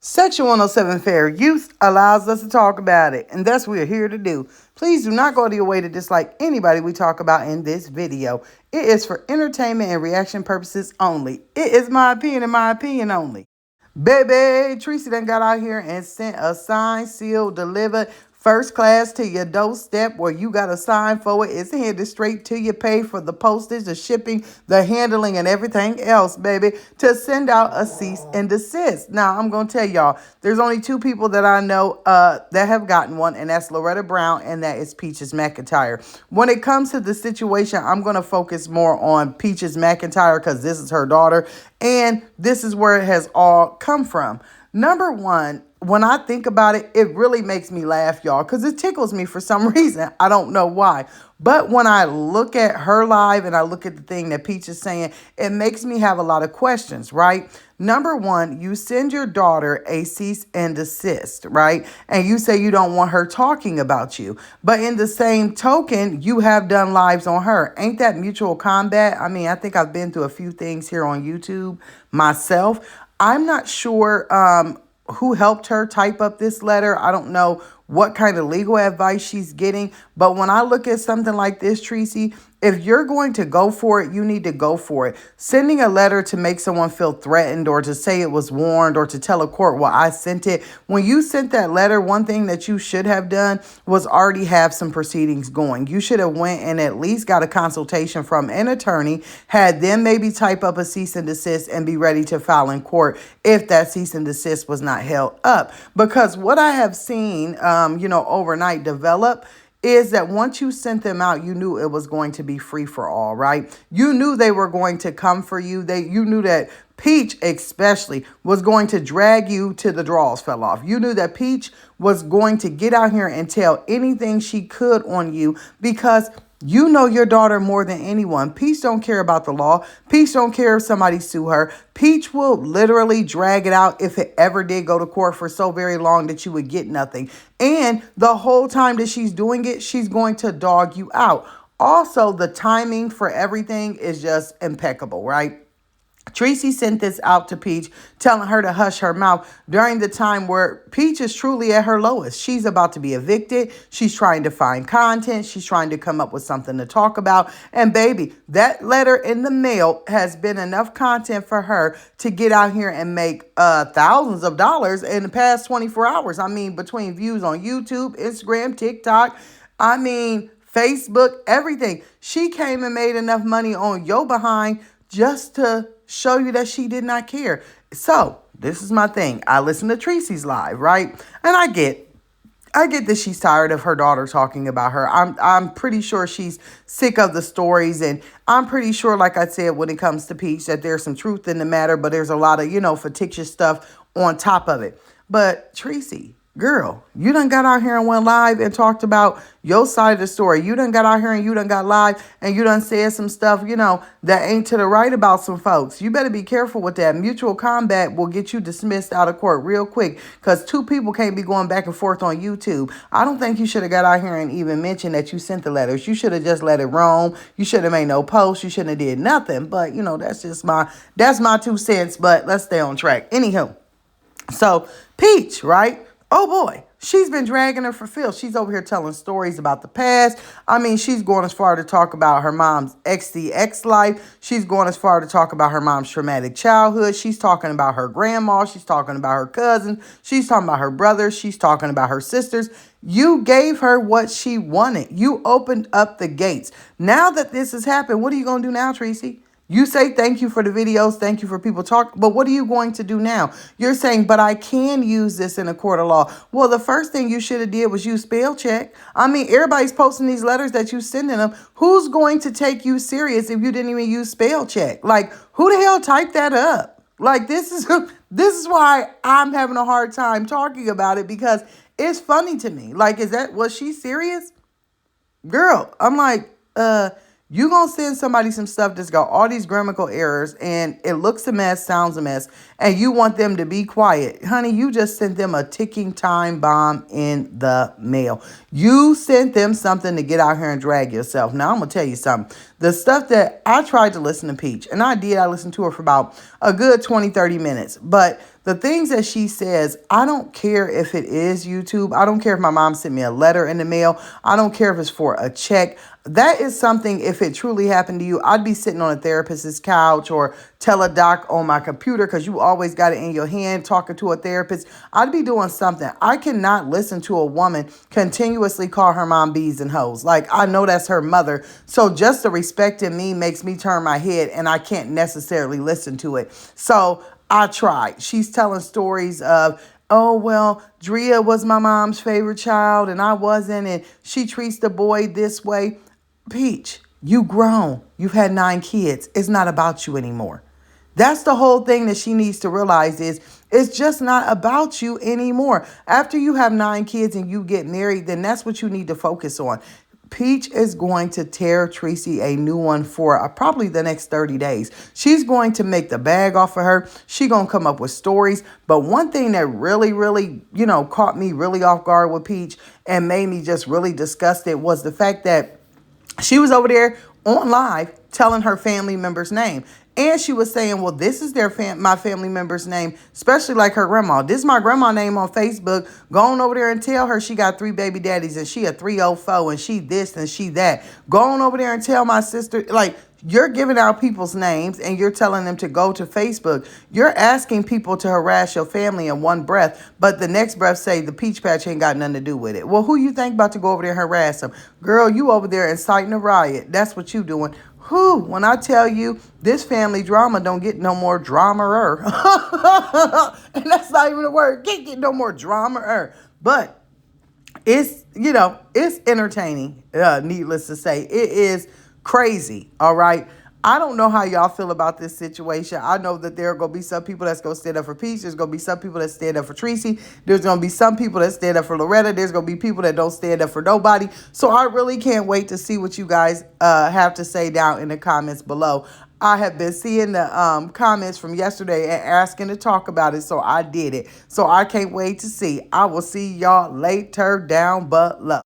Section 107 Fair Use allows us to talk about it, and that's what we're here to do. Please do not go to your way to dislike anybody we talk about in this video. It is for entertainment and reaction purposes only. It is my opinion and my opinion only. Baby, Treasie done got out here and sent a signed, sealed, delivered, first class to your doorstep where you got a sign for it. It's headed straight to you. Pay for the postage, the shipping, the handling, and everything else, baby, to send out a cease and desist. Now, I'm going to tell y'all, there's only two people that I know that have gotten one, and that's Loretta Brown, and that is Peaches McIntyre. When it comes to the situation, I'm going to focus more on Peaches McIntyre because this is her daughter, and this is where it has all come from. Number one, when I think about it, it really makes me laugh, y'all, because it tickles me for some reason. I don't know why. But when I look at her live and I look at the thing that Peach is saying, it makes me have a lot of questions, right? Number one, you send your daughter a cease and desist, right? And you say you don't want her talking about you. But in the same token, you have done lives on her. Ain't that mutual combat? I mean, I think I've been through a few things here on YouTube myself. I'm not sure who helped her type up this letter. I don't know what kind of legal advice she's getting. But when I look at something like this, Treasie, if you're going to go for it, you need to go for it. Sending a letter to make someone feel threatened or to say it was warned or to tell a court, well, I sent it. When you sent that letter, one thing that you should have done was already have some proceedings going. You should have went and at least got a consultation from an attorney, had them maybe type up a cease and desist and be ready to file in court if that cease and desist was not held up. Because what I have seen, overnight develop is that once you sent them out, you knew it was going to be free for all, right? You knew they were going to come for you. You knew that Peach especially was going to drag you till the draws fell off. You knew that Peach was going to get out here and tell anything she could on you because you know your daughter more than anyone. Peach don't care about the law. Peach don't care if somebody sue her. Peach will literally drag it out if it ever did go to court for so very long that you would get nothing. And the whole time that she's doing it, she's going to dog you out. Also, the timing for everything is just impeccable, right? Treasie sent this out to Peach, telling her to hush her mouth during the time where Peach is truly at her lowest. She's about to be evicted. She's trying to find content. She's trying to come up with something to talk about. And baby, that letter in the mail has been enough content for her to get out here and make thousands of dollars in the past 24 hours. I mean, between views on YouTube, Instagram, TikTok, Facebook, everything. She came and made enough money on your behind just to show you that she did not care. So this is my thing. I listen to Treasie's live, right? And I get that she's tired of her daughter talking about her. I'm pretty sure she's sick of the stories. And I'm pretty sure, like I said, when it comes to Peach, that there's some truth in the matter, but there's a lot of, fictitious stuff on top of it. But Treasie, girl, you done got out here and went live and talked about your side of the story. You done got out here and you done got live and you done said some stuff, that ain't to the right about some folks. You better be careful with that. Mutual combat will get you dismissed out of court real quick because two people can't be going back and forth on YouTube. I don't think you should have got out here and even mentioned that you sent the letters. You should have just let it roam. You should have made no post. You shouldn't have did nothing. But, that's my 2 cents. But let's stay on track. Anywho, so Peach, right? Oh boy, she's been dragging her for Phil. She's over here telling stories about the past. She's going as far to talk about her mom's XDX life. She's going as far to talk about her mom's traumatic childhood. She's talking about her grandma. She's talking about her cousin. She's talking about her brothers. She's talking about her sisters. You gave her what she wanted. You opened up the gates. Now that this has happened, what are you going to do now, Treasie? You say thank you for the videos, thank you for people talking, but what are you going to do now? You're saying, but I can use this in a court of law. Well, the first thing you should have did was use spell check. Everybody's posting these letters that you sending them. Who's going to take you serious if you didn't even use spell check? Like, who the hell typed that up? Like, this is why I'm having a hard time talking about it because it's funny to me. Like, was she serious? Girl, I'm like, you gonna send somebody some stuff that's got all these grammatical errors and it looks a mess, sounds a mess, and you want them to be quiet. Honey, you just sent them a ticking time bomb in the mail. You sent them something to get out here and drag yourself. Now, I'm gonna tell you something. The stuff that I tried to listen to Peach, and I listened to her for about a good 20, 30 minutes. But The things that she says, I don't care if it is YouTube. I don't care if my mom sent me a letter in the mail. I don't care if it's for a check. That is something, if it truly happened to you, I'd be sitting on a therapist's couch or teledoc on my computer because you always got it in your hand talking to a therapist. I'd be doing something. I cannot listen to a woman continuously call her mom bees and hoes. Like, I know that's her mother. So just the respect in me makes me turn my head and I can't necessarily listen to it. So I tried. She's telling stories of, oh, well, Drea was my mom's favorite child and I wasn't, and she treats the boy this way. Peach, you grown. You've had 9 kids. It's not about you anymore. That's the whole thing that she needs to realize is it's just not about you anymore. After you have 9 kids and you get married, then that's what you need to focus on. Peach is going to tear Treasie a new one for probably the next 30 days. She's going to make the bag off of her. She's going to come up with stories. But one thing that really, really, caught me really off guard with Peach and made me just really disgusted was the fact that she was over there on live telling her family member's name. And she was saying, well, this is my family member's name, especially like her grandma. This is my grandma name on Facebook. Go on over there and tell her she got 3 baby daddies and she a 304 and she this and she that. Go on over there and tell my sister, like, you're giving out people's names and you're telling them to go to Facebook. You're asking people to harass your family in one breath, but the next breath say the peach patch ain't got nothing to do with it. Well, who you think about to go over there and harass them? Girl, you over there inciting a riot. That's what you doing. Who? When I tell you this family drama don't get no more drama-er. And that's not even a word. Can't get no more drama-er. But it's, it's entertaining, needless to say. It is crazy, all right? I don't know how y'all feel about this situation. I know that there are going to be some people that's going to stand up for Peach. There's going to be some people that stand up for Treasie. There's going to be some people that stand up for Loretta. There's going to be people that don't stand up for nobody. So I really can't wait to see what you guys have to say down in the comments below. I have been seeing the comments from yesterday and asking to talk about it, so I did it. So I can't wait to see. I will see y'all later down below.